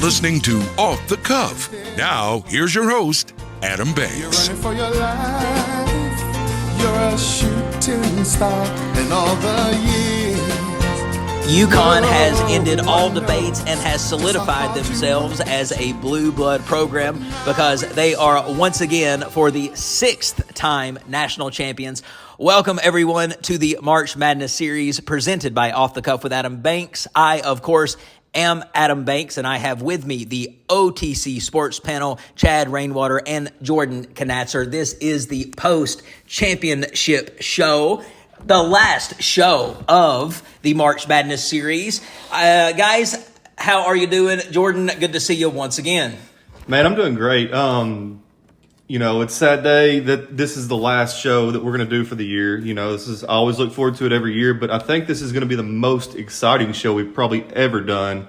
listening to Off the Cuff. Now, here's your host, Adam Banks. You're running for your life. You're a shooting star in all the years. UConn has ended all debates and has solidified themselves as a blue blood program because they are once again for the 6th time national champions. Welcome everyone to the March Madness series presented by Off the Cuff with Adam Banks. I, of course, am Adam Banks, and I have with me the OTC Sports panel, Chad Rainwater and Jordan Conatser. This is the post-championship show, the last show of the March Madness series. Guys, how are you doing? Jordan, good to see you once again. Man, I'm doing great. It's a sad day that this is the last show that we're going to do for the year. I always look forward to it every year, but I think this is going to be the most exciting show we've probably ever done.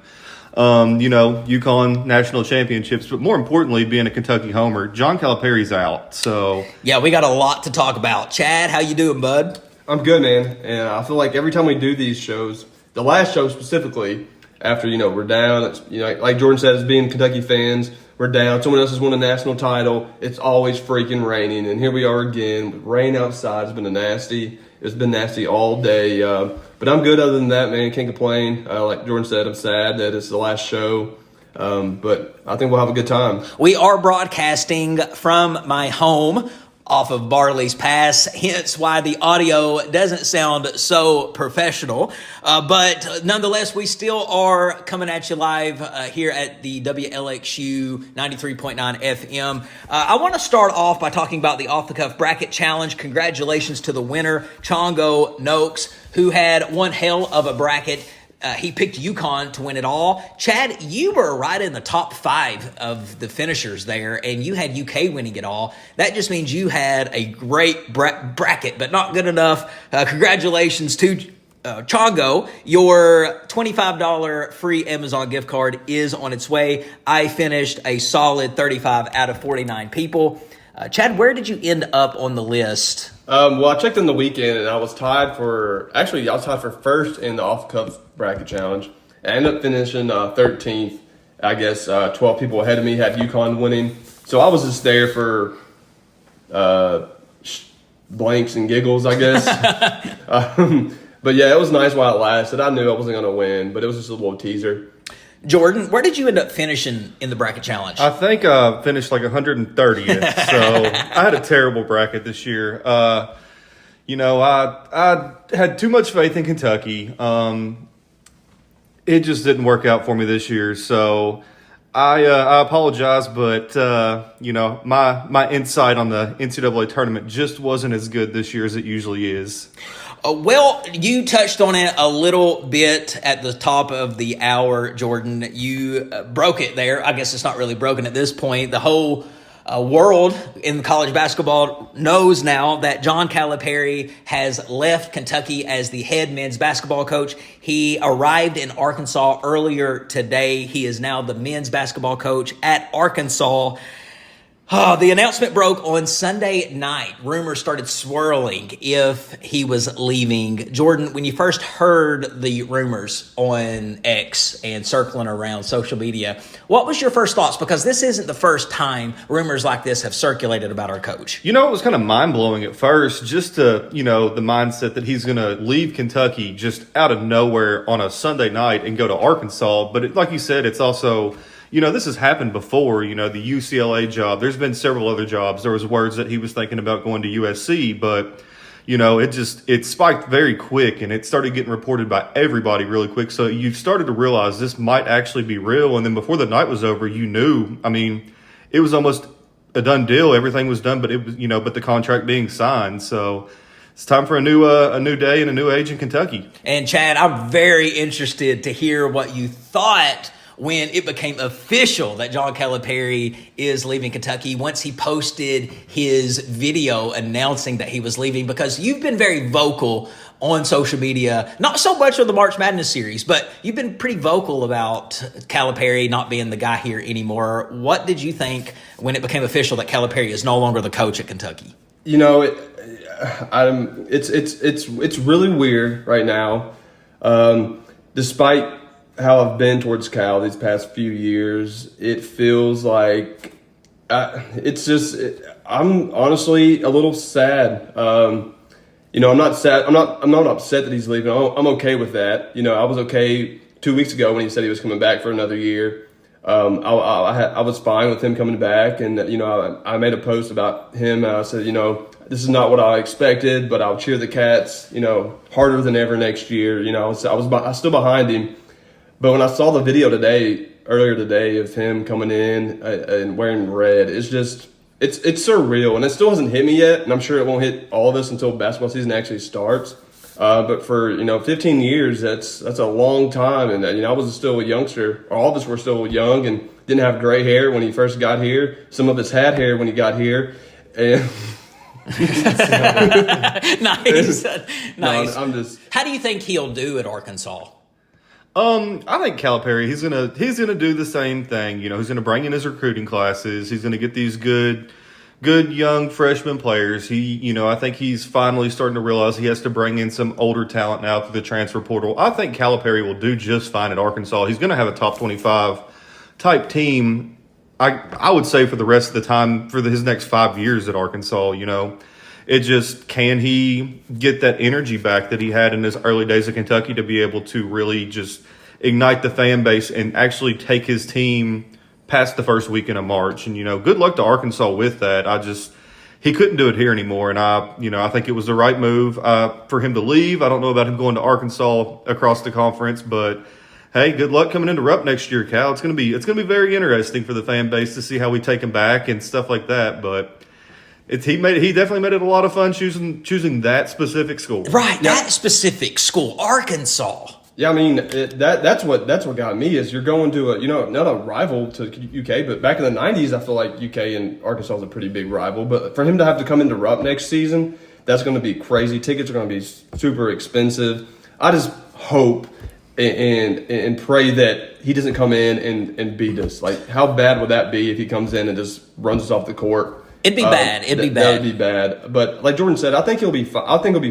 UConn national championships, but more importantly, being a Kentucky homer, John Calipari's out. So yeah, we got a lot to talk about. Chad, how you doing, bud? I'm good, man. And I feel like every time we do these shows, the last show specifically, after, we're down, like Jordan said, as being Kentucky fans, we're down. Someone else has won a national title. It's always freaking raining. And here we are again with rain outside. It's been nasty all day. But I'm good other than that, man. Can't complain. Like Jordan said, I'm sad that it's the last show. But I think we'll have a good time. We are broadcasting from my home off of Barley's Pass, hence why the audio doesn't sound so professional. But nonetheless, we still are coming at you live here at the WLXU 93.9 FM. I want to start off by talking about the Off the Cuff Bracket Challenge. Congratulations to the winner, Chongo Noakes, who had one hell of a bracket. He picked UConn to win it all. Chad, you were right in the top 5 of the finishers there, and you had UK winning it all. That just means you had a great bracket, but not good enough. Congratulations to Chongo. Your $25 free Amazon gift card is on its way. I finished a solid 35 out of 49 people. Chad, where did you end up on the list? Well, I checked in the weekend, and I was tied for first in the off-cuff bracket challenge. I ended up finishing 13th. I guess 12 people ahead of me had UConn winning. So I was just there for blanks and giggles, I guess. But yeah, it was nice while it lasted. I knew I wasn't going to win, but it was just a little teaser. Jordan, where did you end up finishing in the bracket challenge? I think I finished like 130th, so I had a terrible bracket this year. I had too much faith in Kentucky. It just didn't work out for me this year, so I apologize, but my insight on the NCAA tournament just wasn't as good this year as it usually is. Well, you touched on it a little bit at the top of the hour, Jordan. You broke it there. I guess it's not really broken at this point. The whole world in college basketball knows now that John Calipari has left Kentucky as the head men's basketball coach. He arrived in Arkansas earlier today. He is now the men's basketball coach at Arkansas. The announcement broke on Sunday night. Rumors started swirling if he was leaving. Jordan, when you first heard the rumors on X and circling around social media, what was your first thoughts? Because this isn't the first time rumors like this have circulated about our coach. It was kind of mind-blowing at first, just to, the mindset that he's going to leave Kentucky just out of nowhere on a Sunday night and go to Arkansas. But like you said, it's also... this has happened before, the UCLA job. There's been several other jobs. There was words that he was thinking about going to USC, but, it spiked very quick and it started getting reported by everybody really quick. So you started to realize this might actually be real. And then before the night was over, you knew, it was almost a done deal. Everything was done, but it was, but the contract being signed. So it's time for a new day and a new age in Kentucky. And Chad, I'm very interested to hear what you thought when it became official that John Calipari is leaving Kentucky, once he posted his video announcing that he was leaving, because you've been very vocal on social media, not so much of the March Madness series, but you've been pretty vocal about Calipari not being the guy here anymore. What did you think when it became official that Calipari is no longer the coach at Kentucky? It's really weird right now. Despite how I've been towards Cal these past few years, it feels like I'm honestly a little sad. I'm not sad. I'm not upset that he's leaving. I'm okay with that. I was okay 2 weeks ago when he said he was coming back for another year. I was fine with him coming back, and I made a post about him. I said, this is not what I expected, but I'll cheer the Cats, harder than ever next year. I still behind him, but when I saw the video earlier today of him coming in and wearing red, it's surreal, and it still hasn't hit me yet, and I'm sure it won't hit all of us until basketball season actually starts. But for 15 years, that's a long time, and I was still a youngster, or all of us were still young and didn't have gray hair when he first got here. Some of us had hair when he got here, and nice. No, I'm just. How do you think he'll do at Arkansas? I think Calipari, he's gonna do the same thing. He's gonna bring in his recruiting classes. He's gonna get these good young freshman players. I think he's finally starting to realize he has to bring in some older talent now through the transfer portal. I think Calipari will do just fine at Arkansas. He's going to have a top 25 type team, I would say, for the rest of the time, for his next 5 years at Arkansas. It just, can he get that energy back that he had in his early days of Kentucky to be able to really just ignite the fan base and actually take his team past the first weekend of March? And, good luck to Arkansas with that. He couldn't do it here anymore. And I think it was the right move for him to leave. I don't know about him going to Arkansas across the conference, but hey, good luck coming into Rupp next year, Cal. It's going to be very interesting for the fan base to see how we take him back and stuff like that. But he definitely made it a lot of fun choosing that specific school. Right, that specific school, Arkansas. Yeah, I mean that's what got me is you're going to not a rival to UK, but back in the '90s, I feel like UK and Arkansas is a pretty big rival. But for him to have to come into Rupp next season, that's going to be crazy. Tickets are going to be super expensive. I just hope and pray that he doesn't come in and beat us. Like, how bad would that be if he comes in and just runs us off the court? It'd be bad. It'd be bad. That would be bad. But like Jordan said, I think he'll be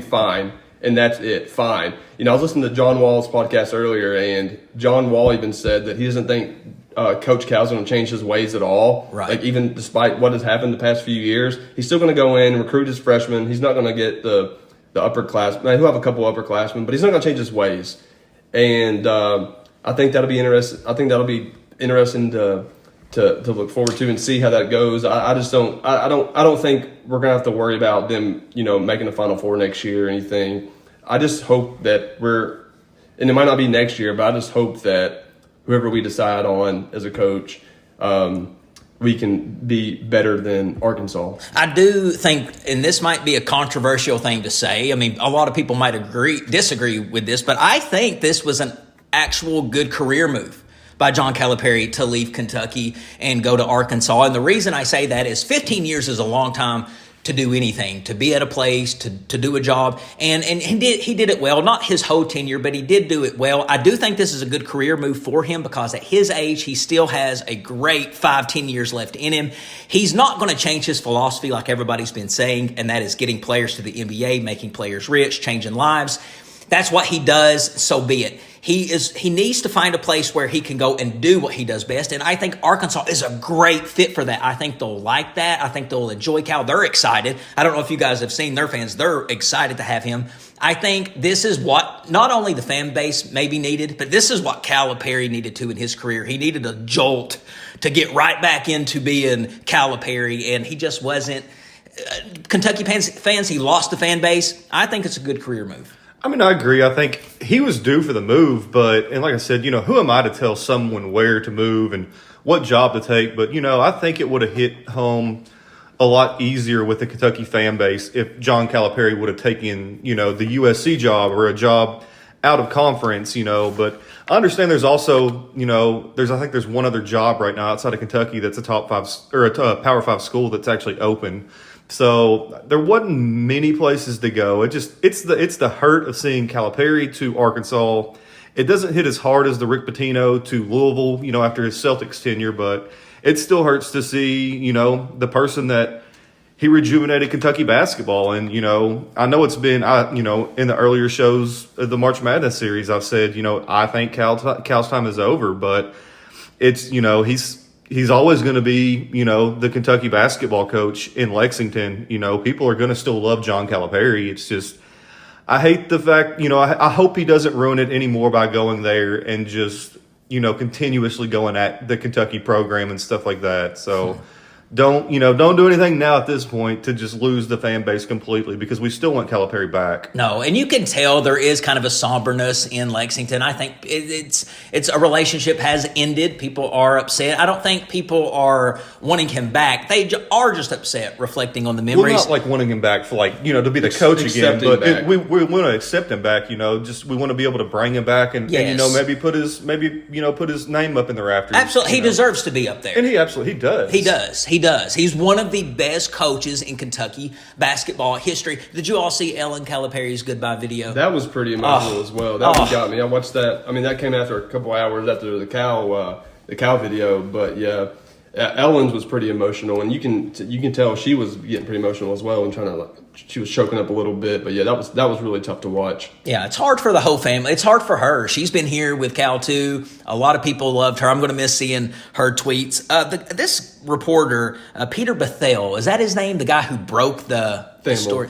fine. And that's it. Fine. I was listening to John Wall's podcast earlier, and John Wall even said that he doesn't think Coach Cal's going to change his ways at all. Right. Like, even despite what has happened the past few years, he's still going to go in, recruit his freshmen. He's not going to get the upperclassmen. He'll have a couple upperclassmen, but he's not going to change his ways. And I think that'll be interesting. I think that'll be interesting to look forward to and see how that goes. I just don't. I don't think we're gonna have to worry about them, making the Final Four next year or anything. I just hope that and it might not be next year, but I just hope that whoever we decide on as a coach, we can be better than Arkansas. I do think, and this might be a controversial thing to say. I mean, a lot of people might disagree with this, but I think this was an actual good career move by John Calipari to leave Kentucky and go to Arkansas. And the reason I say that is 15 years is a long time to do anything, to be at a place, to do a job. And he did it well, not his whole tenure, but he did do it well. I do think this is a good career move for him because at his age, he still has a great 5-10 years left in him. He's not going to change his philosophy like everybody's been saying, and that is getting players to the NBA, making players rich, changing lives. That's what he does, so be it. He needs to find a place where he can go and do what he does best, and I think Arkansas is a great fit for that. I think they'll like that. I think they'll enjoy Cal. They're excited. I don't know if you guys have seen their fans. They're excited to have him. I think this is what not only the fan base maybe needed, but this is what Calipari needed to in his career. He needed a jolt to get right back into being Calipari, and he just wasn't. Kentucky fans, he lost the fan base. I think it's a good career move. I mean, I agree. I think he was due for the move, and like I said, who am I to tell someone where to move and what job to take? But, I think it would have hit home a lot easier with the Kentucky fan base if John Calipari would have taken, the USC job or a job out of conference, But I understand there's also, I think there's one other job right now outside of Kentucky that's a top 5 or a Power 5 school that's actually open. So there wasn't many places to go. It's the hurt of seeing Calipari to Arkansas. It doesn't hit as hard as the Rick Pitino to Louisville, after his Celtics tenure, but it still hurts to see, the person that he rejuvenated Kentucky basketball. And, I know it's been, in the earlier shows of the March Madness series, I've said, I think Cal's time is over, but it's, he's always going to be, the Kentucky basketball coach in Lexington. People are going to still love John Calipari. It's just, I hate the fact, I hope he doesn't ruin it anymore by going there and just, continuously going at the Kentucky program and stuff like that. So don't do anything now at this point to just lose the fan base completely, because we still want Calipari back. No, and you can tell there is kind of a somberness in Lexington. I think it's a relationship has ended. People are upset. I don't think people are wanting him back. They are just upset, reflecting on the memories. We're not like wanting him back for to be the coach again, but we want to accept him back. Just we want to be able to bring him back and maybe put his name up in the rafters. Absolutely, he deserves to be up there, and he does. He does. He does. He's one of the best coaches in Kentucky basketball history. Did you all see Ellen Calipari's goodbye video? That was pretty emotional as well. That one got me. I watched that. I mean, that came after a couple hours after the Cal video. But yeah, Ellen's was pretty emotional, and you can tell she was getting pretty emotional as well, and she was choking up a little bit. But yeah, that was really tough to watch. Yeah, it's hard for the whole family. It's hard for her. She's been here with Cal too. A lot of people loved her. I'm going to miss seeing her tweets. This reporter, Peter Bethel, is that his name? The guy who broke the story?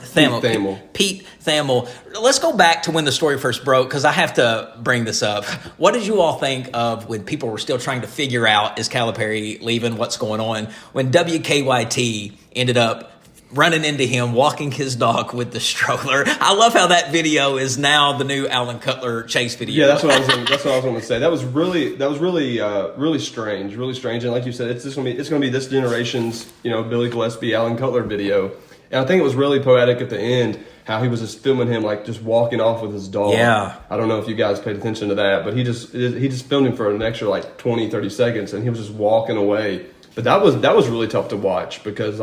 Pete Thamel. Let's go back to when the story first broke, because I have to bring this up. What did you all think of when people were still trying to figure out, is Calipari leaving, what's going on, when WKYT ended up running into him walking his dog with the stroller? I love how that video is now the new Alan Cutler chase video. Yeah, that's what I was going to say. That was really strange, and like you said, it's going to be this generation's Billy Gillespie, Alan Cutler video. And I think it was really poetic at the end how he was just filming him just walking off with his dog. Yeah. I don't know if you guys paid attention to that, but he just filmed him for an extra 20, 30 seconds, and he was just walking away. But that was really tough to watch, because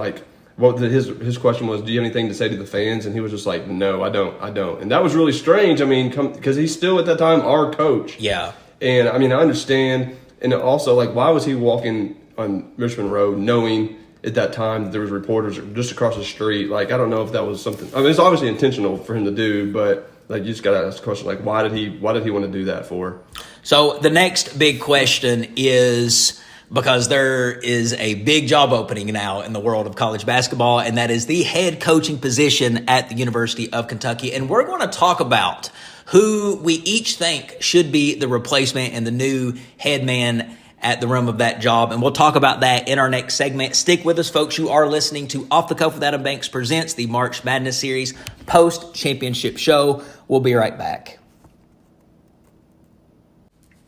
his question was, do you have anything to say to the fans? And he was just like, no, I don't. And that was really strange. I mean, because he's still at that time our coach. Yeah. And I mean, I understand. And also, why was he walking on Richmond Road knowing at that time that there was reporters just across the street? I don't know if that was something. I mean, it's obviously intentional for him to do, but you just got to ask the question, why did he want to do that for? So the next big question is, because there is a big job opening now in the world of college basketball, and that is the head coaching position at the University of Kentucky. And we're going to talk about who we each think should be the replacement and the new head man at the rim of that job. And we'll talk about that in our next segment. Stick with us, folks. You are listening to Off the Cuff with Adam Banks presents the March Madness Series post-championship show. We'll be right back.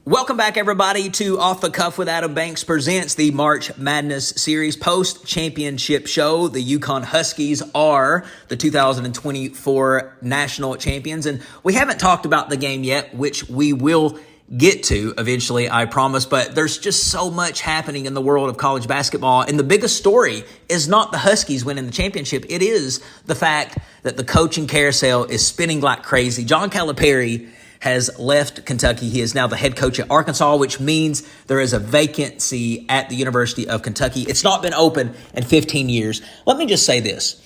Welcome back, everybody, to Off the Cuff with Adam Banks presents the March Madness Series post-championship show. The UConn Huskies are the 2024 national champions, and we haven't talked about the game yet, which we will get to eventually, I promise, but there's just so much happening in the world of college basketball, and the biggest story is not the Huskies winning the championship. It is the fact that the coaching carousel is spinning like crazy. John Calipari has left Kentucky. He is now the head coach at Arkansas, which means there is a vacancy at the University of Kentucky. It's not been open in 15 years. Let me just say this.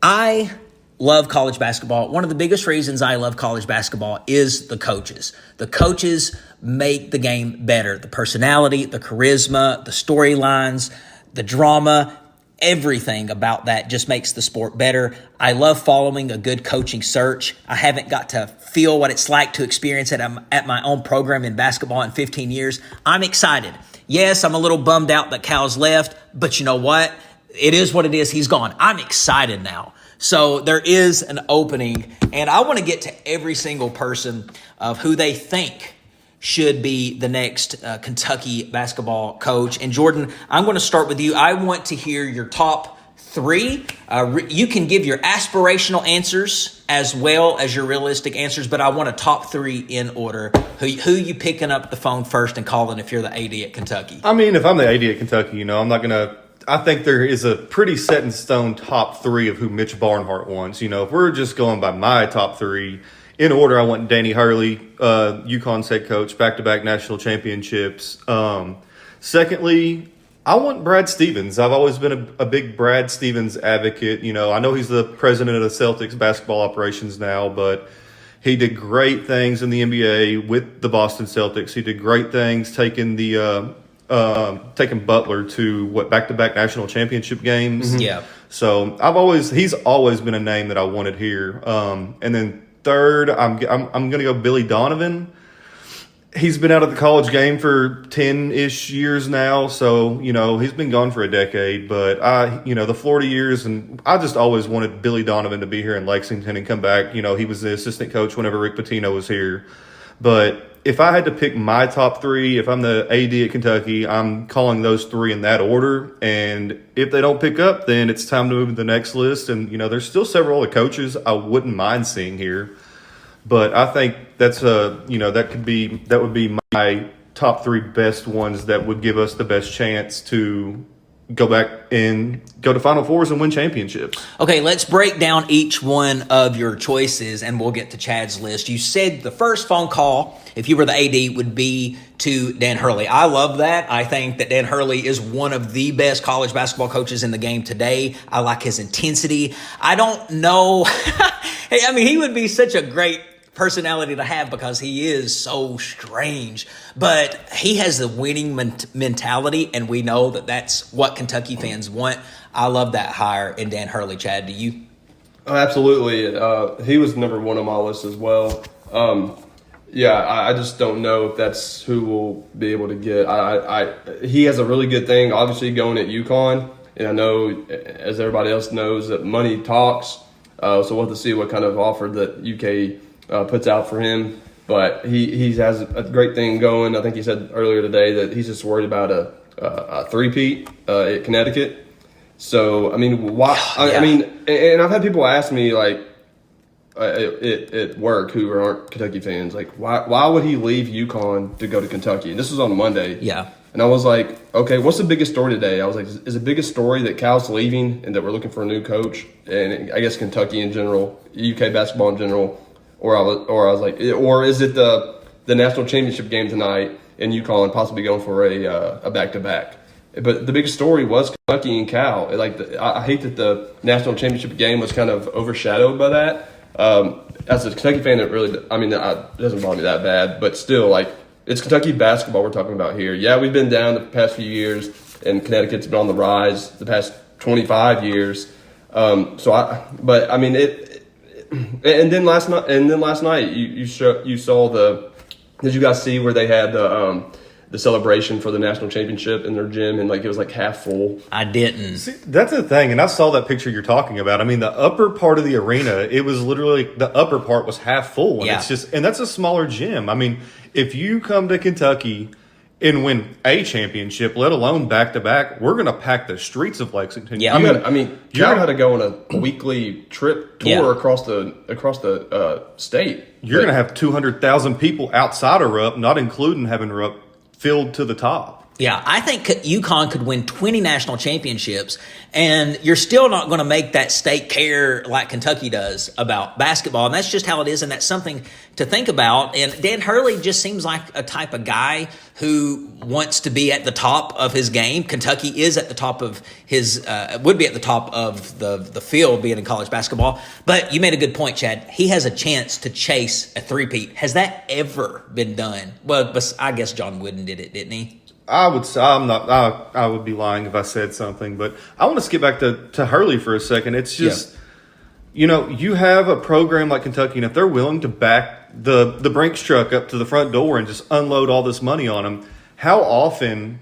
I love college basketball. One of the biggest reasons I love college basketball is the coaches. The coaches make the game better. The personality, the charisma, the storylines, the drama, everything about that just makes the sport better. I love following a good coaching search. I haven't got to feel what it's like to experience it at my own program in basketball in 15 years. I'm excited. Yes, I'm a little bummed out that Cal's left, but you know what? It is what it is. He's gone. I'm excited now. So there is an opening, and I want to get to every single person of who they think should be the next Kentucky basketball coach. And Jordan, I'm going to start with you. I want to hear your top three. You can give your aspirational answers as well as your realistic answers, but I want a top three in order. Who you picking up the phone first and calling if you're the AD at Kentucky? I mean, if I'm the AD at Kentucky, I'm not going to – I think there is a pretty set in stone top three of who Mitch Barnhart wants. If we're just going by my top three – in order, I went Danny Hurley, UConn's head coach, back-to-back national championships. Secondly, I want Brad Stevens. I've always been a big Brad Stevens advocate. I know he's the president of the Celtics basketball operations now, but he did great things in the NBA with the Boston Celtics. He did great things taking Butler to back-to-back national championship games. Mm-hmm. Yeah. So he's always been a name that I wanted here. And then third, I'm going to go Billy Donovan. He's been out of the college game for 10-ish years now, so, he's been gone for a decade. But, the Florida years, and I just always wanted Billy Donovan to be here in Lexington and come back. He was the assistant coach whenever Rick Pitino was here. But if I had to pick my top three, if I'm the AD at Kentucky, I'm calling those three in that order. And if they don't pick up, then it's time to move to the next list. And, there's still several other coaches I wouldn't mind seeing here. But I think that would be my top three best ones that would give us the best chance to go back and go to Final Fours and win championships. Okay, let's break down each one of your choices, and we'll get to Chad's list. You said the first phone call, if you were the AD, would be to Dan Hurley. I love that. I think that Dan Hurley is one of the best college basketball coaches in the game today. I like his intensity. I don't know. He would be such a great personality to have because he is so strange, but he has the winning mentality, and we know that that's what Kentucky fans want. I love that hire in Dan Hurley. Chad, do you? Oh, absolutely. He was number one on my list as well. I just don't know if that's who we'll be able to get. He has a really good thing, obviously, going at UConn, and I know, as everybody else knows, that money talks. So we'll have to see what kind of offer that UK puts out for him, but he has a great thing going. I think he said earlier today that he's just worried about a three-peat at Connecticut. So why? Yeah. And I've had people ask me at work who aren't Kentucky fans, why would he leave UConn to go to Kentucky? And this was on Monday. Yeah. And I was like, okay, what's the biggest story today? I was like, is the biggest story that Cal's leaving and that we're looking for a new coach? And I guess Kentucky in general, UK basketball in general. Or I was like, or is it the national championship game tonight and UConn possibly going for a back-to-back? But the biggest story was Kentucky and Cal. I hate that the national championship game was kind of overshadowed by that. As a Kentucky fan, it doesn't bother me that bad. But still, it's Kentucky basketball we're talking about here. Yeah, we've been down the past few years, and Connecticut's been on the rise the past 25 years. And then last night, you saw did you guys see where they had the celebration for the national championship in their gym, and it was half full? I didn't. See, that's the thing, and I saw that picture you're talking about. The upper part of the arena, it was literally the upper part was half full, and and that's a smaller gym. If you come to Kentucky and win a championship, let alone back-to-back, we're going to pack the streets of Lexington. Yeah, Cal had to go on a weekly trip tour across the state. You're going to have 200,000 people outside of Rupp, not including having Rupp filled to the top. Yeah, I think UConn could win 20 national championships, and you're still not going to make that state care like Kentucky does about basketball, and that's just how it is, and that's something to think about. And Dan Hurley just seems like a type of guy who wants to be at the top of his game. Kentucky is at the top of would be at the top of the field being in college basketball. But you made a good point, Chad. He has a chance to chase a three-peat. Has that ever been done? Well, but I guess John Wooden did it, didn't he? I would say I would be lying if I said something, but I want to skip back to Hurley for a second. It's just, you have a program like Kentucky, and if they're willing to back the Brinks truck up to the front door and just unload all this money on them, how often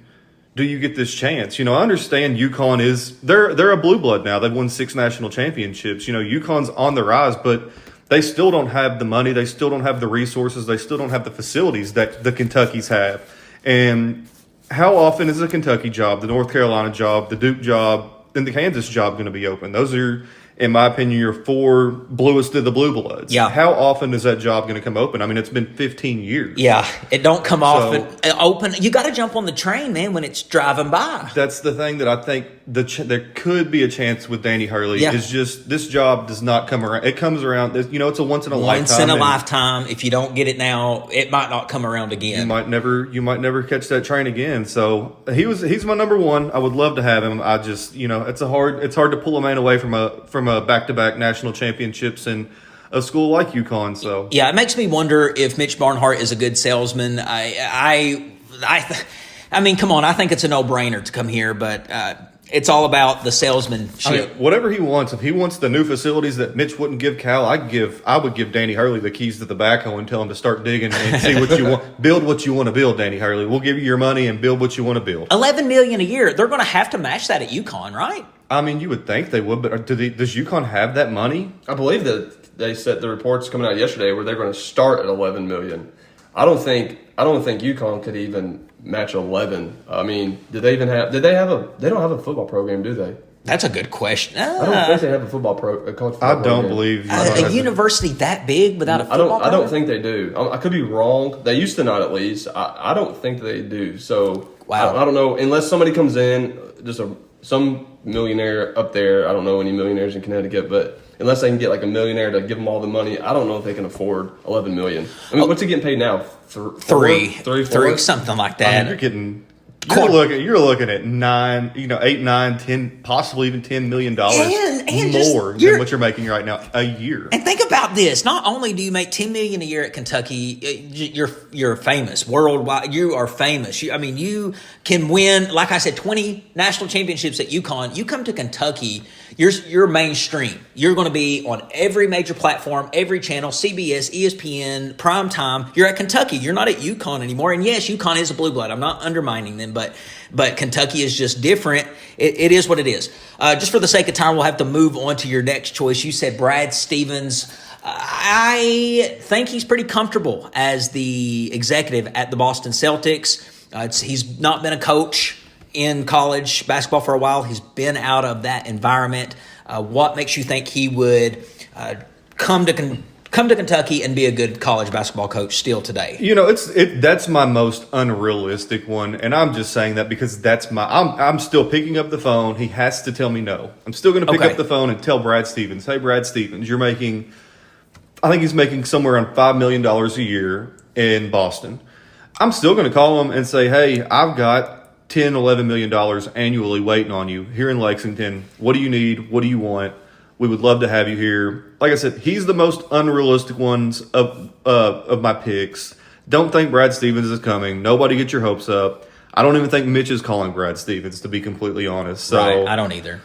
do you get this chance? I understand UConn they're a blue blood now. They've won 6 national championships. UConn's on the rise, but they still don't have the money. They still don't have the resources. They still don't have the facilities that the Kentuckys have. And how often is the Kentucky job, the North Carolina job, the Duke job, and the Kansas job going to be open? Those are, in my opinion, your 4 bluest of the blue bloods. Yeah. How often is that job going to come open? It's been 15 years. Yeah, it don't come off and open. You got to jump on the train, man, when it's driving by. That's the thing that I think there could be a chance with Danny Hurley. Yeah. It's just this job does not come around. It comes around. It's a once in a lifetime. Once in a lifetime. If you don't get it now, it might not come around again. You might never catch that train again. So he's my number one. I would love to have him. I just it's hard to pull a man away from a back-to-back national championships and a school like UConn. So yeah, it makes me wonder if Mitch Barnhart is a good salesman. I mean, come on, I think it's a no-brainer to come here, but it's all about the salesmanship. Whatever he wants. If he wants the new facilities that Mitch wouldn't give Cal, I would give Danny Hurley the keys to the backhoe and tell him to start digging and see what you want. Build what you want to build, Danny Hurley. We'll give you your money and build what you want to build. $11 million a year. They're going to have to match that at UConn, right? I mean, you would think they would, but does UConn have that money? I believe that they said the reports coming out yesterday where they're going to start at $11 million. I don't think UConn could even match 11. I mean, they don't have a football program, do they? That's a good question. I don't think they have a college football program. I don't believe a university that big without a football program? I don't think they do. I could be wrong. They used to not, at least. I don't think they do. So wow. I don't know, unless somebody comes in, just some millionaire up there. I don't know any millionaires in Connecticut, but unless they can get like a millionaire to give them all the money, I don't know if they can afford $11 million. I mean, what's he getting paid now? Three, something like that. I mean, you're looking at 8, 9, 10, possibly even $10 million more than what you're making right now a year. And think about this: not only do you make $10 million a year at Kentucky, you're famous worldwide. You are famous. You can win, like I said, 20 national championships at UConn. You come to Kentucky, you're mainstream. You're going to be on every major platform, every channel, CBS, ESPN, prime time. You're at Kentucky. You're not at UConn anymore. And yes, UConn is a blue blood. I'm not undermining them, but Kentucky is just different. It is what it is. Just for the sake of time, we'll have to move on to your next choice. You said Brad Stevens. I think he's pretty comfortable as the executive at the Boston Celtics. He's not been a coach in college basketball for a while. He's been out of that environment. What makes you think he would come to Kentucky and be a good college basketball coach still today? That's my most unrealistic one, and I'm just saying that because I'm still picking up the phone. He has to tell me no. I'm still going to pick up the phone and tell Brad Stevens, hey, Brad Stevens, I think he's making somewhere around $5 million a year in Boston. I'm still going to call him and say, hey, I've got $10, $11 million annually waiting on you here in Lexington. What do you need? What do you want? We would love to have you here. Like I said, he's the most unrealistic ones of my picks. Don't think Brad Stevens is coming. Nobody get your hopes up. I don't even think Mitch is calling Brad Stevens, to be completely honest. So right, I don't either.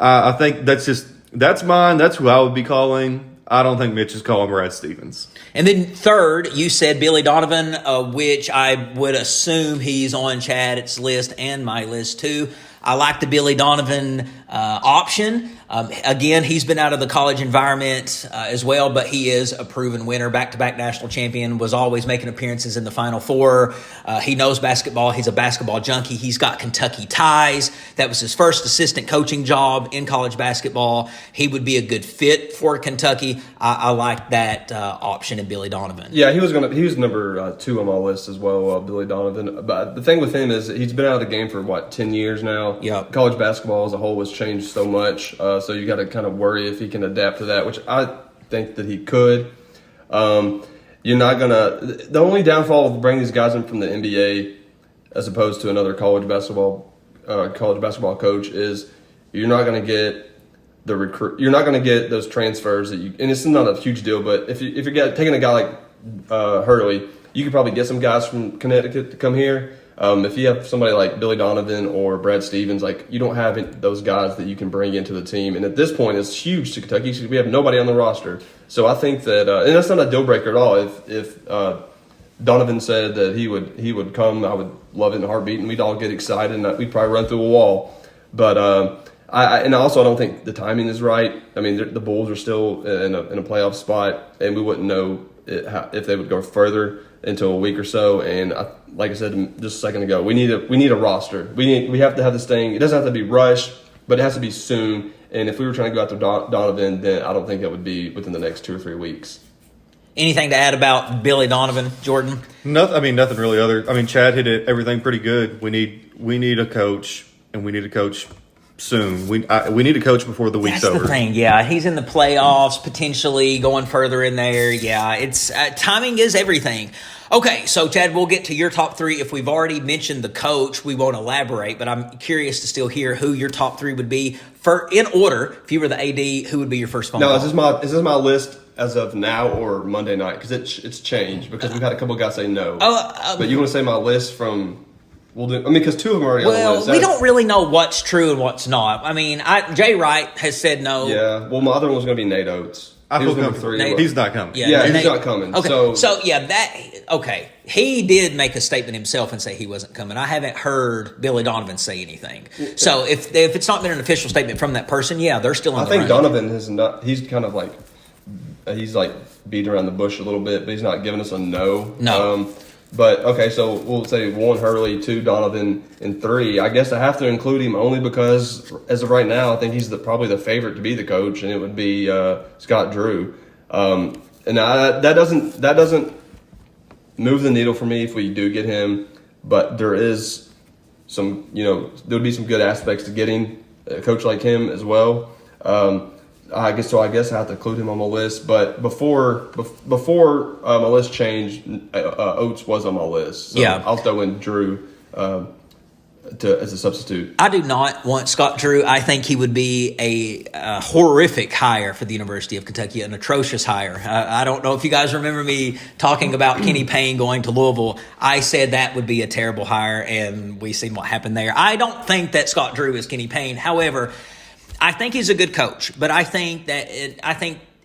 I think that's mine. That's who I would be calling. I don't think Mitch is calling Brad Stevens. And then third, you said Billy Donovan, which I would assume he's on Chad's list and my list too. I like the Billy Donovan option. Again, he's been out of the college environment as well, but he is a proven winner, back-to-back national champion, was always making appearances in the Final Four. He knows basketball. He's a basketball junkie. He's got Kentucky ties. That was his first assistant coaching job in college basketball. He would be a good fit for Kentucky. I like that option in Billy Donovan. Yeah, he was number 2 on my list as well, Billy Donovan. But the thing with him is he's been out of the game for 10 years now. Yeah, college basketball as a whole has changed so much, so you got to kind of worry if he can adapt to that, which I think that he could. You're not gonna. The only downfall of bringing these guys in from the NBA as opposed to another college basketball coach is you're not going to get the recruit. You're not going to get those transfers that you. And it's not a huge deal, but if you're taking a guy like Hurley, you could probably get some guys from Connecticut to come here. If you have somebody like Billy Donovan or Brad Stevens, you don't have those guys that you can bring into the team. And at this point, it's huge to Kentucky because we have nobody on the roster. So I think that, and that's not a deal breaker at all. If Donovan said that he would come, I would love it in a heartbeat, and we'd all get excited, and we'd probably run through a wall. But I don't think the timing is right. I mean, the Bulls are still in a playoff spot, and we wouldn't know if they would go further until a week or so. And like I said just a second ago, we need a roster. We have to have this thing. It doesn't have to be rushed, but it has to be soon. And if we were trying to go after Donovan, then I don't think it would be within the next 2 or 3 weeks. Anything to add about Billy Donovan, Jordan? Nothing really. Chad hit everything pretty good. We need a coach, and we need a coach soon. We need a coach before the week's over. That's the thing. Yeah, he's in the playoffs, potentially going further in there. Yeah, it's timing is everything. Okay, so Chad, we'll get to your top three. If we've already mentioned the coach, we won't elaborate, but I'm curious to still hear who your top three would be. In order, if you were the AD, who would be your first phone call? No, is this my list as of now or Monday night? Because it's changed because we've had a couple of guys say no. But you want to say my list from? Because two of them are already on the list. We don't really know what's true and what's not. I mean, Jay Wright has said no. Yeah. Well, my other one was going to be Nate Oates. He's not coming. Yeah, he's not coming. Okay. Okay. He did make a statement himself and say he wasn't coming. I haven't heard Billy Donovan say anything. So if it's not been an official statement from that person, yeah, they're still in the running. I think Donovan is not. He's kind of like beating around the bush a little bit, but he's not giving us a no. No. But okay, so we'll say 1 Hurley, 2 Donovan, and 3. I guess I have to include him only because as of right now, I think he's probably the favorite to be the coach, and it would be Scott Drew. And that doesn't move the needle for me if we do get him, but there is some, there would be some good aspects to getting a coach like him as well. I guess I have to include him on my list. But before my list changed, Oates was on my list. So yeah, I'll throw in Drew as a substitute. I do not want Scott Drew. I think he would be a horrific hire for the University of Kentucky, an atrocious hire. I don't know if you guys remember me talking about Kenny Payne going to Louisville. I said that would be a terrible hire, and we seen what happened there. I don't think that Scott Drew is Kenny Payne. However, I think he's a good coach, but I think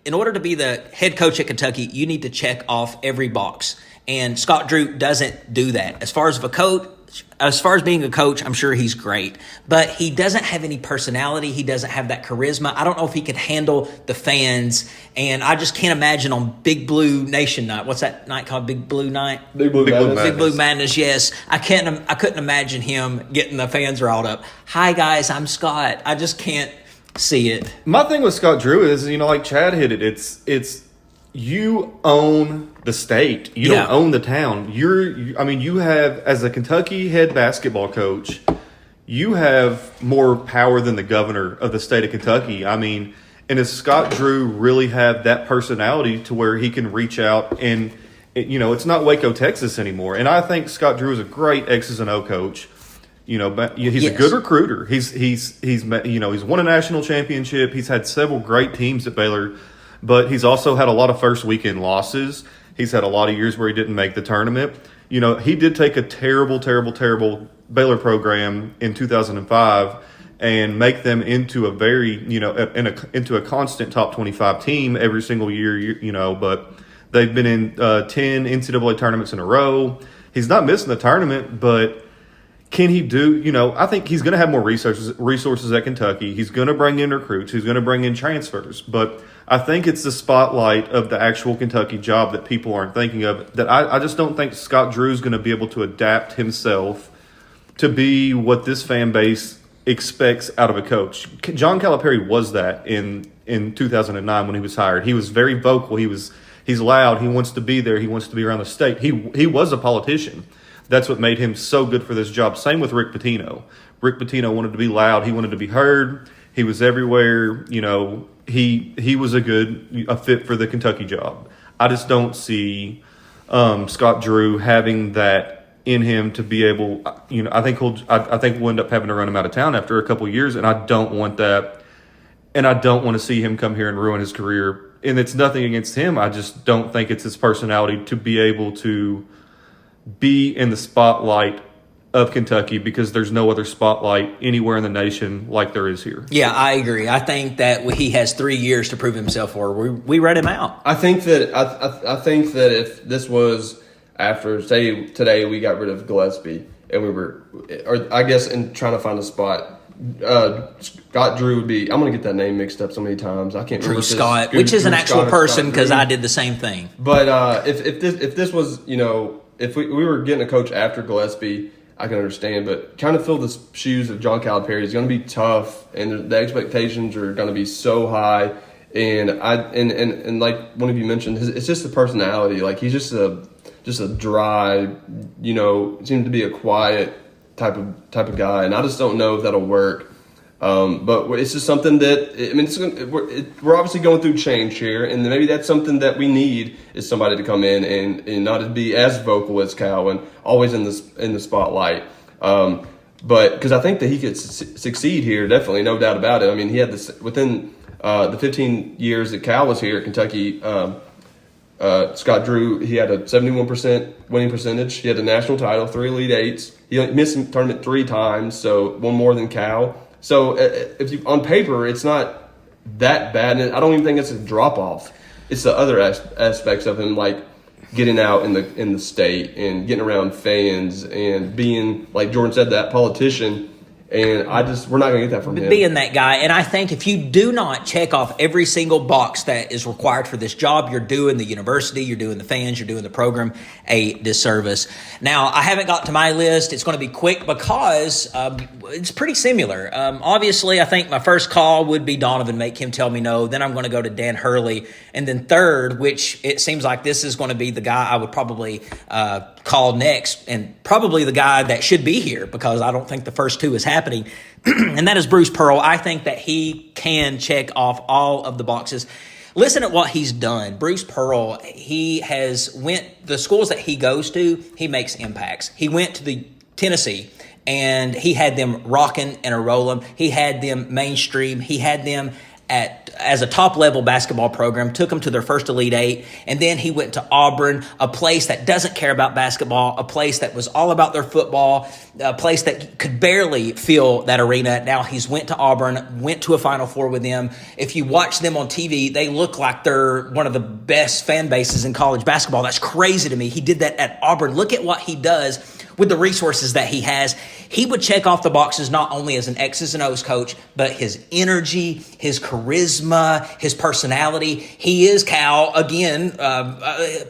in order to be the head coach at Kentucky, you need to check off every box. And Scott Drew doesn't do that. As far as being a coach, I'm sure he's great, but he doesn't have any personality. He doesn't have that charisma. I don't know if he could handle the fans, and I just can't imagine on Big Blue Nation night. What's that night called? Big Blue Night? Big Blue Madness. Big Blue Madness, yes. I couldn't imagine him getting the fans riled up. Hi, guys, I'm Scott. I just can't see it. My thing with Scott Drew is, like Chad hit it, it's you own the state. You don't own the town. You have, as a Kentucky head basketball coach, you have more power than the governor of the state of Kentucky. And does Scott Drew really have that personality to where he can reach out and, it's not Waco, Texas anymore. And I think Scott Drew is a great X's and O coach. But he's a good recruiter. He's won a national championship. He's had several great teams at Baylor, but he's also had a lot of first weekend losses. He's had a lot of years where he didn't make the tournament. He did take a terrible, terrible, terrible Baylor program in 2005 and make them into a very, into a constant top 25 team every single year, but they've been in 10 NCAA tournaments in a row. He's not missing the tournament, but can he do, I think he's going to have more resources at Kentucky. He's going to bring in recruits. He's going to bring in transfers. But I think it's the spotlight of the actual Kentucky job that people aren't thinking of. That I just don't think Scott Drew is going to be able to adapt himself to be what this fan base expects out of a coach. John Calipari was that in 2009 when he was hired. He was very vocal. He's loud. He wants to be there. He wants to be around the state. He was a politician. That's what made him so good for this job. Same with Rick Pitino. Rick Pitino wanted to be loud. He wanted to be heard. He was everywhere. He was a fit for the Kentucky job. I just don't see Scott Drew having that in him to be able. I think we'll end up having to run him out of town after a couple of years, and I don't want that. And I don't want to see him come here and ruin his career. And it's nothing against him. I just don't think it's his personality to be able to be in the spotlight of Kentucky because there's no other spotlight anywhere in the nation like there is here. Yeah, I agree. I think that he has 3 years to prove himself for. We read him out. I think that if this was after, say, today we got rid of Gillespie and we were, or I guess in trying to find a spot, Scott Drew would be. I'm going to get that name mixed up so many times. I can't remember. Scott, which is an actual person because I did the same thing. But if this was, if we were getting a coach after Gillespie, I can understand, but kind of fill the shoes of John Calipari is going to be tough, and the expectations are going to be so high. And like one of you mentioned, it's just the personality. Like he's just a dry, seems to be a quiet type of guy, and I just don't know if that'll work. But it's just something that, I mean, we're obviously going through change here, and maybe that's something that we need is somebody to come in and not be as vocal as Cal and always in the spotlight. But because I think that he could succeed here, definitely, no doubt about it. I mean, he had this within the 15 years that Cal was here at Kentucky. Scott Drew, he had a 71% winning percentage. He had a national title, 3 Elite Eights. He missed the tournament 3 times, so one more than Cal. So if you on paper, it's not that bad, and I don't even think it's a drop off. It's the other aspects of him, like getting out in the state and getting around fans and being, like Jordan said, that politician. And we're not going to get that from him. Being that guy. And I think if you do not check off every single box that is required for this job, you're doing the university, you're doing the fans, you're doing the program a disservice. Now, I haven't got to my list. It's going to be quick because it's pretty similar. Obviously, I think my first call would be Donovan, make him tell me no. Then I'm going to go to Dan Hurley. And then third, which it seems like this is going to be the guy I would probably call next, and probably the guy that should be here because I don't think the first 2 is happening, and that is Bruce Pearl. I think that he can check off all of the boxes. Listen at what he's done. Bruce Pearl, he has the schools that he goes to, he makes impacts. He went to the Tennessee, and he had them rocking and a rolling. He had them mainstream. He had them as a top-level basketball program, took them to their first Elite Eight, and then he went to Auburn, a place that doesn't care about basketball, a place that was all about their football, a place that could barely fill that arena. Now he's went to Auburn, went to a Final Four with them. If you watch them on TV, they look like they're one of the best fan bases in college basketball. That's crazy to me. He did that at Auburn. Look at what he does with the resources that he has. He would check off the boxes not only as an X's and O's coach, but his energy, his charisma, his personality. He is Cal. Again,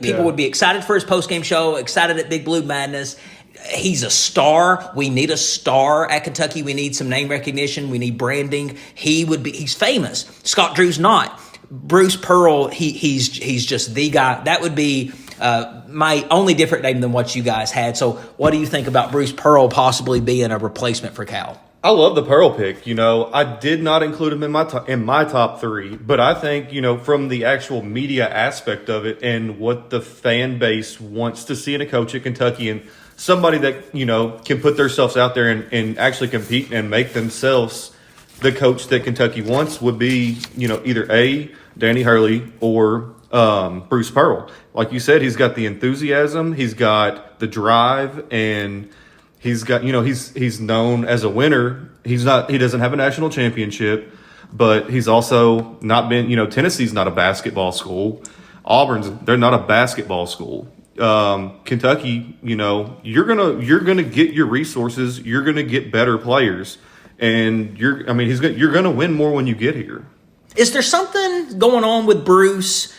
people would be excited for his postgame show, excited at Big Blue Madness. He's a star. We need a star at Kentucky. We need some name recognition. We need branding. He's famous. Scott Drew's not. Bruce Pearl, he's just the guy. That would be my only different name than what you guys had. So what do you think about Bruce Pearl possibly being a replacement for Cal? I love the Pearl pick. I did not include him in my top 3, but I think, from the actual media aspect of it and what the fan base wants to see in a coach at Kentucky, and somebody that, can put themselves out there and actually compete and make themselves the coach that Kentucky wants, would be, either A, Danny Hurley, or Bruce Pearl. Like you said, he's got the enthusiasm, he's got the drive, and he's got, he's known as a winner. He doesn't have a national championship, but he's also not been, Tennessee's not a basketball school. They're not a basketball school. Kentucky, you're gonna get your resources, you're gonna get better players, and you're gonna win more when you get here. Is there something going on with Bruce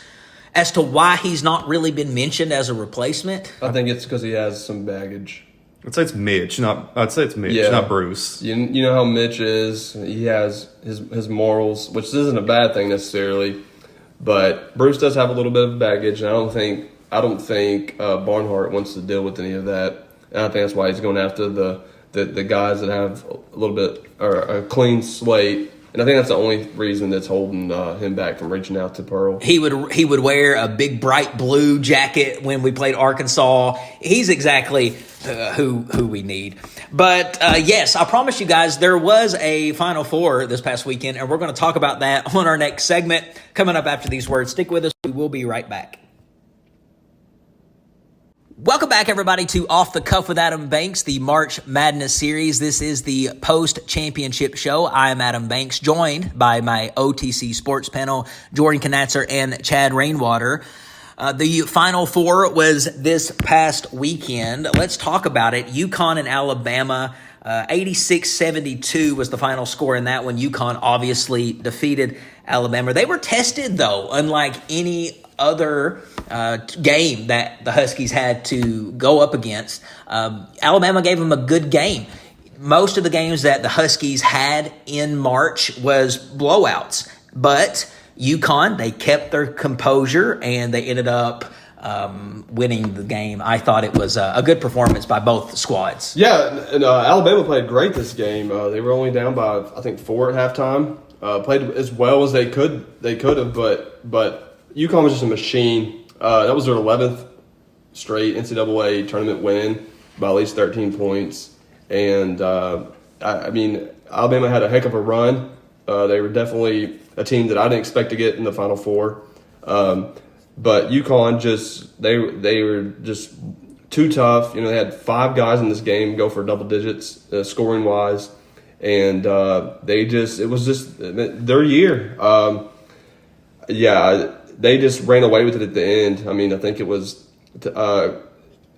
as to why he's not really been mentioned as a replacement? I think it's because he has some baggage. I'd say it's Mitch, not Bruce. You know how Mitch is. He has his morals, which isn't a bad thing necessarily, but Bruce does have a little bit of baggage, and I don't think Barnhart wants to deal with any of that. And I think that's why he's going after the guys that have a little bit or a clean slate. And I think that's the only reason that's holding him back from reaching out to Pearl. He would wear a big bright blue jacket when we played Arkansas. He's exactly who we need. But yes, I promise you guys, there was a Final Four this past weekend, and we're going to talk about that on our next segment coming up after these words. Stick with us. We will be right back. Welcome back, everybody, to Off the Cuff with Adam Banks, the March Madness series. This is the post-championship show. I am Adam Banks, joined by my OTC sports panel, Jordan Conatser and Chad Rainwater. The Final Four was this past weekend. Let's talk about it. UConn and Alabama, 86-72 was the final score in that one. UConn obviously defeated Alabama. They were tested, though, unlike any other game that the Huskies had to go up against. Alabama gave them a good game. Most of the games that the Huskies had in March was blowouts, but UConn, they kept their composure and they ended up winning the game. I thought it was a good performance by both squads. Yeah, and Alabama played great this game. They were only down by, I think, 4 at halftime. Played as well as they could have, but UConn was just a machine. That was their 11th straight NCAA tournament win by at least 13 points. And, I mean, Alabama had a heck of a run. They were definitely a team that I didn't expect to get in the Final Four. But UConn they were just too tough. You know, they had 5 guys in this game go for double digits scoring wise, and it was just their year. They just ran away with it at the end. I mean, I think it was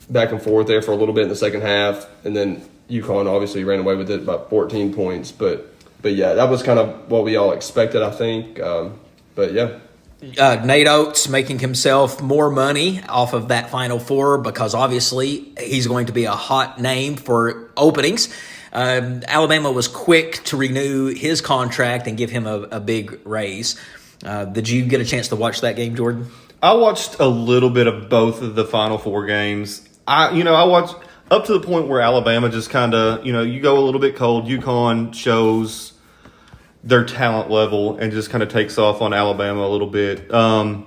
back and forth there for a little bit in the second half, and then UConn obviously ran away with it about 14 points. But yeah, that was kind of what we all expected, I think. But yeah. Nate Oates making himself more money off of that Final Four because obviously he's going to be a hot name for openings. Alabama was quick to renew his contract and give him a big raise. Did you get a chance to watch that game, Jordan? I watched a little bit of both of the Final Four games. I watched up to the point where Alabama just kind of, you go a little bit cold. UConn shows their talent level and just kind of takes off on Alabama a little bit. And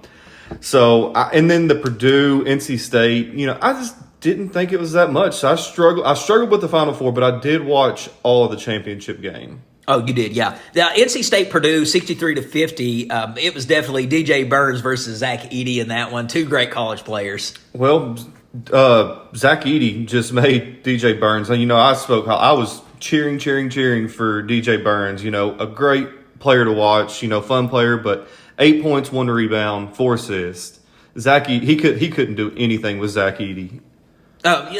then the Purdue, NC State, I just didn't think it was that much. So I struggled with the Final Four, but I did watch all of the championship game. Oh, you did, yeah. The NC State Purdue 63-50. It was definitely DJ Burns versus Zach Edey in that one. 2 great college players. Well, Zach Edey just made DJ Burns. And I was cheering for DJ Burns. A great player to watch. Fun player, but 8 points, 1 rebound, 4 assists. Zach Edey, he couldn't do anything with Zach Edey.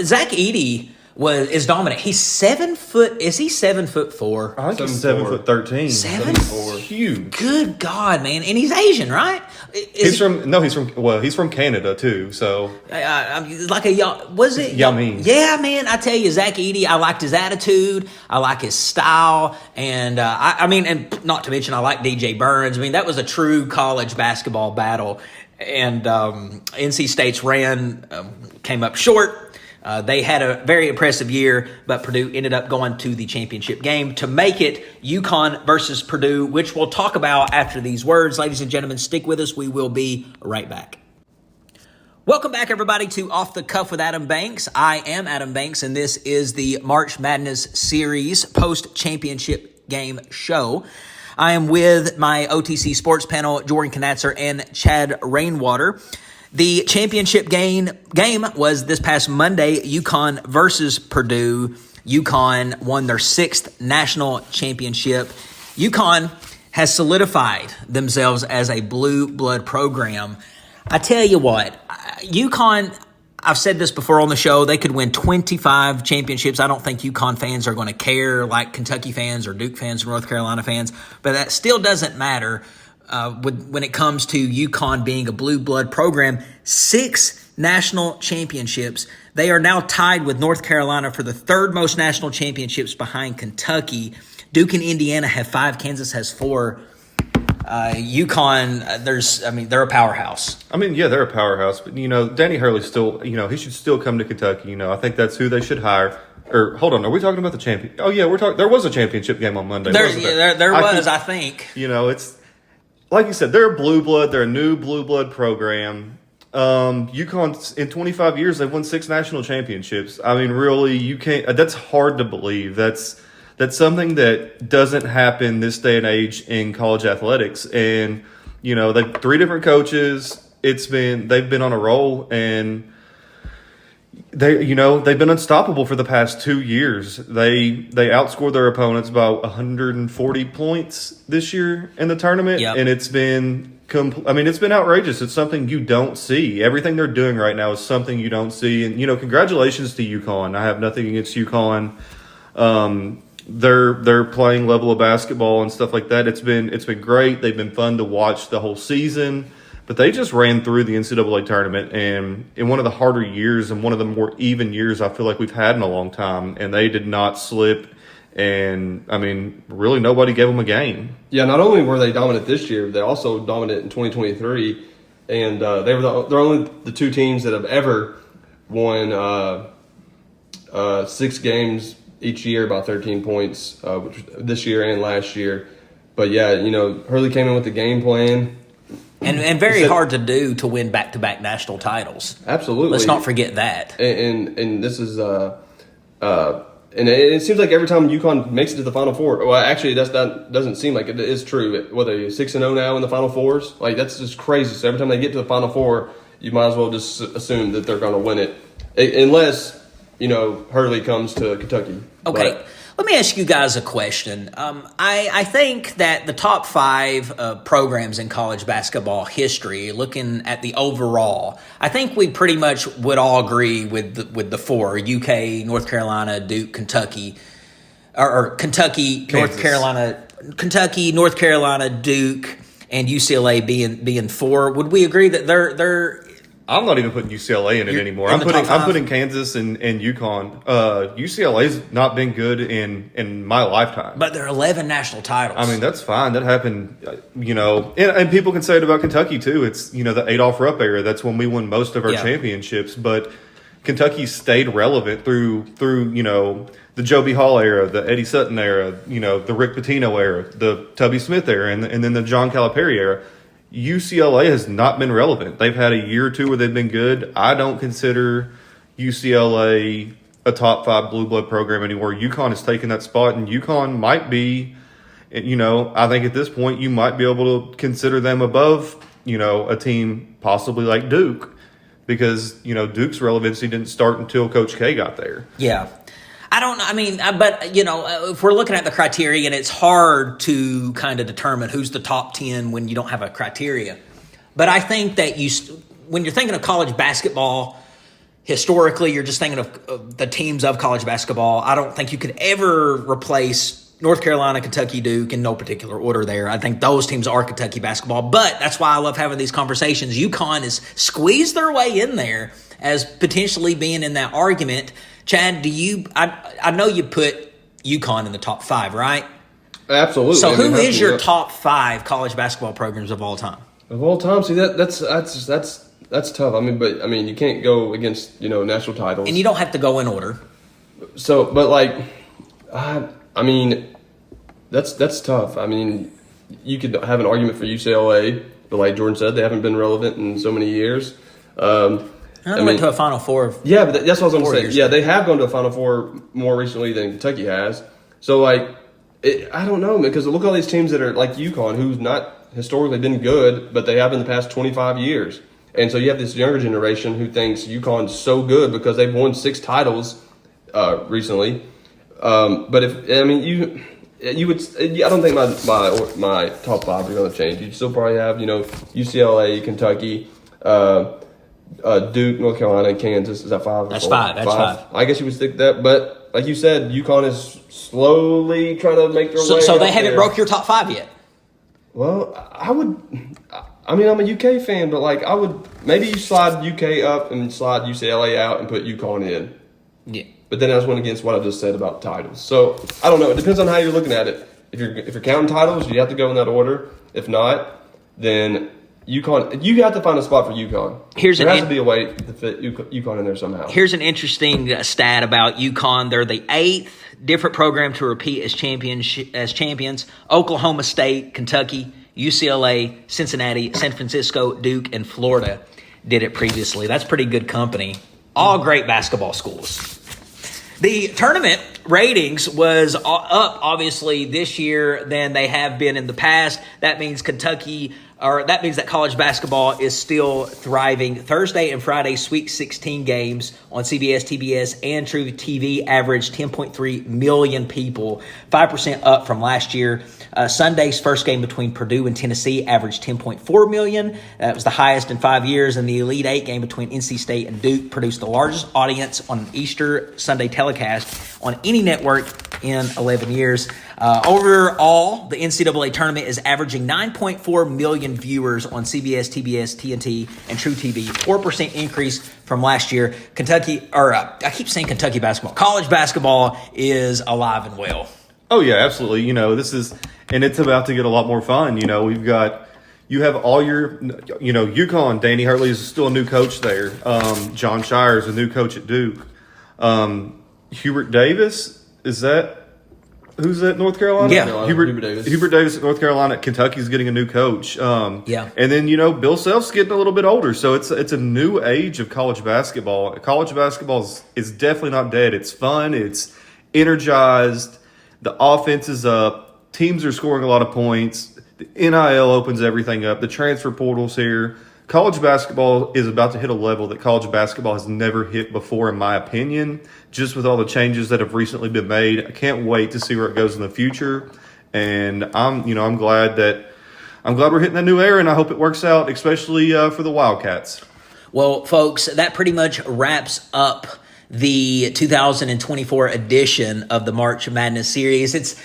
Zach Edey is dominant. He's 7 foot. Is he 7'4"? I think he's 7'13". 7'4". Huge. Good God, man! And he's Asian, right? He's from Canada too. So like was it Yamin? Yeah, man. I tell you, Zach Edey. I liked his attitude. I like his style, and and not to mention, I like DJ Burns. I mean, that was a true college basketball battle, and NC State's came up short. They had a very impressive year, but Purdue ended up going to the championship game to make it UConn versus Purdue, which we'll talk about after these words. Ladies and gentlemen, stick with us. We will be right back. Welcome back, everybody, to Off the Cuff with Adam Banks. I am Adam Banks, and this is the March Madness Series post-championship game show. I am with my OTC sports panel, Jordan Conatser and Chad Rainwater. The championship game was this past Monday, UConn versus Purdue. UConn won their 6th national championship. UConn has solidified themselves as a blue blood program. I tell you what, UConn, I've said this before on the show, they could win 25 championships. I don't think UConn fans are going to care like Kentucky fans or Duke fans or North Carolina fans, but that still doesn't matter. When it comes to UConn being a blue blood program, 6 national championships. They are now tied with North Carolina for the 3rd most national championships behind Kentucky. Duke and Indiana have 5. Kansas has 4. UConn, they're a powerhouse. They're a powerhouse. But, Danny Hurley still, he should still come to Kentucky. I think that's who they should hire. Or, hold on, are we talking about the champion? Oh, yeah, we're talking. There was a championship game on Monday, wasn't there? There was, I think. It's... Like you said, they're a blue blood. They're a new blue blood program. UConn, in 25 years, they've won 6 national championships. Really, you can't. That's hard to believe. That's something that doesn't happen this day and age in college athletics. And they've 3 different coaches. They've been on a roll, and they've been unstoppable for the past 2 years. They outscored their opponents by 140 points this year in the tournament, yep. And it's been it's been outrageous. It's something you don't see. Everything they're doing right now is something you don't see. And congratulations to UConn. I have nothing against UConn. They're playing level of basketball and stuff like that. It's been great. They've been fun to watch the whole season. But they just ran through the NCAA tournament, and in one of the harder years and one of the more even years I feel like we've had in a long time, and they did not slip. And, really nobody gave them a game. Yeah, not only were they dominant this year, they also dominant in 2023. and they're only the two teams that have ever won 6 games each year by 13 points, this year and last year. But yeah, Hurley came in with the game plan. And very hard to do to win back-to-back national titles. Absolutely. Let's not forget that. And this is and it seems like every time UConn makes it to the Final Four, well, actually that doesn't seem like it is true. Whether you're 6-0 now in the Final Fours, like that's just crazy. So every time they get to the Final Four, you might as well just assume that they're going to win it, unless Hurley comes to Kentucky. Okay. Let me ask you guys a question. I think that the top 5 programs in college basketball history, looking at the overall, I think we pretty much would all agree with the 4: UK, North Carolina, Duke, Kentucky, or Kentucky, Kansas. Kentucky, North Carolina, Duke, and UCLA being 4. Would we agree that they're I'm not even putting UCLA in it anymore. in the top 5? I'm putting Kansas and UConn. UCLA's not been good in my lifetime. But they're 11 national titles. I mean, that's fine. That happened, and people can say it about Kentucky too. It's, the Adolph Rupp era. That's when we won most of our championships. But Kentucky stayed relevant through the Joe B. Hall era, the Eddie Sutton era, the Rick Pitino era, the Tubby Smith era, and then the John Calipari era. UCLA has not been relevant. They've had a year or two where they've been good. I don't consider UCLA a top 5 blue blood program anymore. UConn has taken that spot, and UConn might be, I think at this point you might be able to consider them above, a team possibly like Duke, because, Duke's relevancy didn't start until Coach K got there. Yeah. But if we're looking at the criteria, and it's hard to kind of determine who's the top 10 when you don't have a criteria. But I think that when you're thinking of college basketball, historically, you're just thinking of the teams of college basketball. I don't think you could ever replace North Carolina, Kentucky, Duke in no particular order there. I think those teams are Kentucky basketball. But that's why I love having these conversations. UConn has squeezed their way in there as potentially being in that argument. Chad, I know you put UConn in the top 5, right? Absolutely. So who is your top 5 college basketball programs of all time? Of all time? See, that's tough. You can't go against, national titles. And you don't have to go in order. So, but that's tough. You could have an argument for UCLA, but like Jordan said, they haven't been relevant in so many years. They went to a Final Four. Yeah, but that's what I was going to say. Yeah, ago. they have gone to a Final Four more recently than Kentucky has. So, I don't know, man, because look at all these teams that are like UConn, who's not historically been good, but they have in the past 25 years. And so you have this younger generation who thinks UConn's so good because they've won 6 titles recently. But you would. I don't think my top 5 are going to change. You'd still probably have UCLA, Kentucky. Duke, North Carolina, and Kansas. Is that 5? That's 5. That's 5. I guess you would stick that, but like you said, UConn is slowly trying to make their way. So they haven't broke your top 5 yet. Well, I'm a UK fan, but I would maybe you slide UK up and slide UCLA out and put UConn in. Yeah. But then that's went against what I just said about titles. So I don't know. It depends on how you're looking at it. If you're counting titles, you have to go in that order. If not, then UConn, you have to find a spot for UConn. There has to be a way to fit UConn in there somehow. Here's an interesting stat about UConn. They're the 8th different program to repeat as champions. Oklahoma State, Kentucky, UCLA, Cincinnati, San Francisco, Duke, and Florida did it previously. That's pretty good company. All great basketball schools. The tournament ratings was up, obviously, this year than they have been in the past. That means that college basketball is still thriving. Thursday and Friday Sweet 16 games on CBS, TBS, and True TV averaged 10.3 million people, 5% up from last year. Sunday's first game between Purdue and Tennessee averaged 10.4 million. That was the highest in 5 years. And the Elite Eight game between NC State and Duke produced the largest audience on an Easter Sunday telecast on any network in 11 years. Overall, the NCAA tournament is averaging 9.4 million viewers on CBS, TBS, TNT, and True TV, 4% increase from last year. I keep saying Kentucky basketball. College basketball is alive and well. Oh yeah, absolutely. And it's about to get a lot more fun. We've got you have all your, UConn, Danny Hurley is still a new coach there. John Shire is a new coach at Duke. Hubert Davis, who's at North Carolina? Yeah. Hubert Davis at North Carolina. Kentucky's getting a new coach. And then, Bill Self's getting a little bit older. So it's a new age of college basketball. College basketball is definitely not dead. It's fun. It's energized. The offense is up. Teams are scoring a lot of points. The NIL opens everything up. The transfer portal's here. College basketball is about to hit a level that college basketball has never hit before, in my opinion, just with all the changes that have recently been made. I can't wait to see where it goes in the future. And I'm glad we're hitting that new era, and I hope it works out, especially for the Wildcats. Well, folks, that pretty much wraps up the 2024 edition of the March Madness series. It's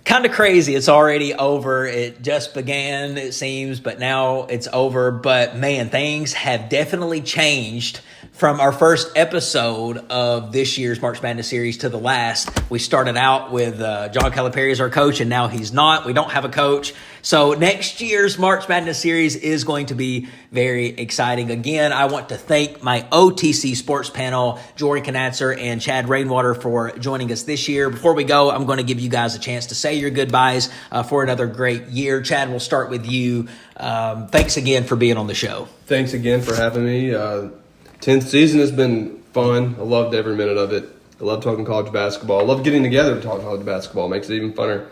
kind of crazy. It's already over. It just began, it seems, but now it's over. But man, things have definitely changed from our first episode of this year's March Madness series to the last. We started out with John Calipari as our coach, and now he's not. We don't have a coach. So next year's March Madness series is going to be very exciting. Again, I want to thank my OTC sports panel, Jordan Conatser and Chad Rainwater, for joining us this year. Before we go, I'm going to give you guys a chance to say your goodbyes for another great year. Chad, we'll start with you. Thanks again for being on the show. Thanks again for having me. 10th season has been fun. I loved every minute of it. I love talking college basketball. I love getting together to talk college basketball. It makes it even funner.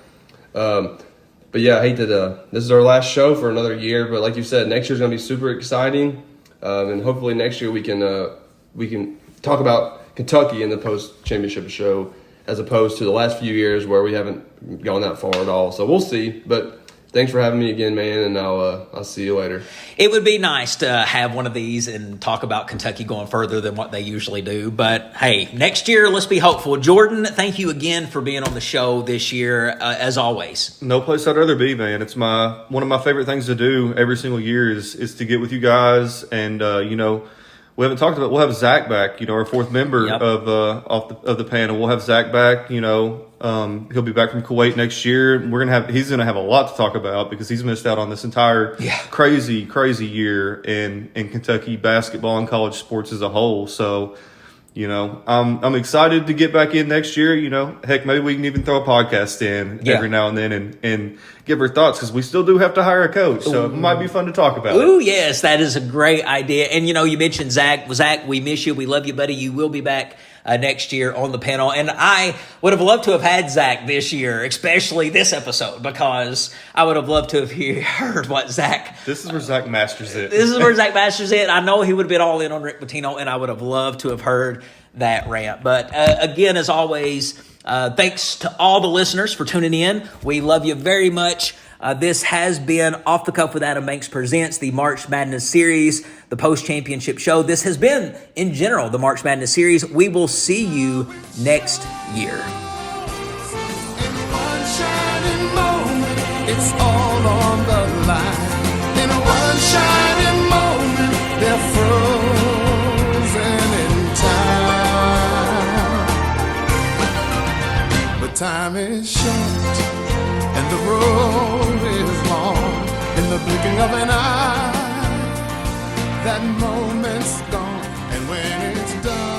But yeah, I hate that this is our last show for another year. But like you said, next year's going to be super exciting. And hopefully next year we can talk about Kentucky in the post-championship show as opposed to the last few years where we haven't gone that far at all. So we'll see. But thanks for having me again, man, and I'll see you later. It would be nice to have one of these and talk about Kentucky going further than what they usually do. But, hey, next year, let's be hopeful. Jordan, thank you again for being on the show this year, as always. No place I'd rather be, man. It's one of my favorite things to do every single year is to get with you guys. And, we haven't talked about, we'll have Zach back, our fourth member of the panel. We'll have Zach back, he'll be back from Kuwait next year. He's going to have a lot to talk about because he's missed out on this entire crazy year in Kentucky basketball and college sports as a whole. So, I'm excited to get back in next year. Heck, maybe we can even throw a podcast in every now and then and give her thoughts because we still do have to hire a coach. So it might be fun to talk about. Ooh, yes, that is a great idea. And, you mentioned Zach. Zach, we miss you. We love you, buddy. You will be back next year on the panel. And I would have loved to have had Zach this year, especially this episode, because I would have loved to have heard what Zach... This is where Zach masters it. I know he would have been all in on Rick Pitino, and I would have loved to have heard that rant. But again, as always, thanks to all the listeners for tuning in. We love you very much. This has been Off the Cuff with Adam Banks presents the March Madness series, the post-championship show. This has been, in general, the March Madness series. We will see you next year. In one shining moment, it's all on the line. In one shining moment, they're frozen in time. But time is short, and the road is long. In the blinking of an eye, that moment's gone, and when it's done.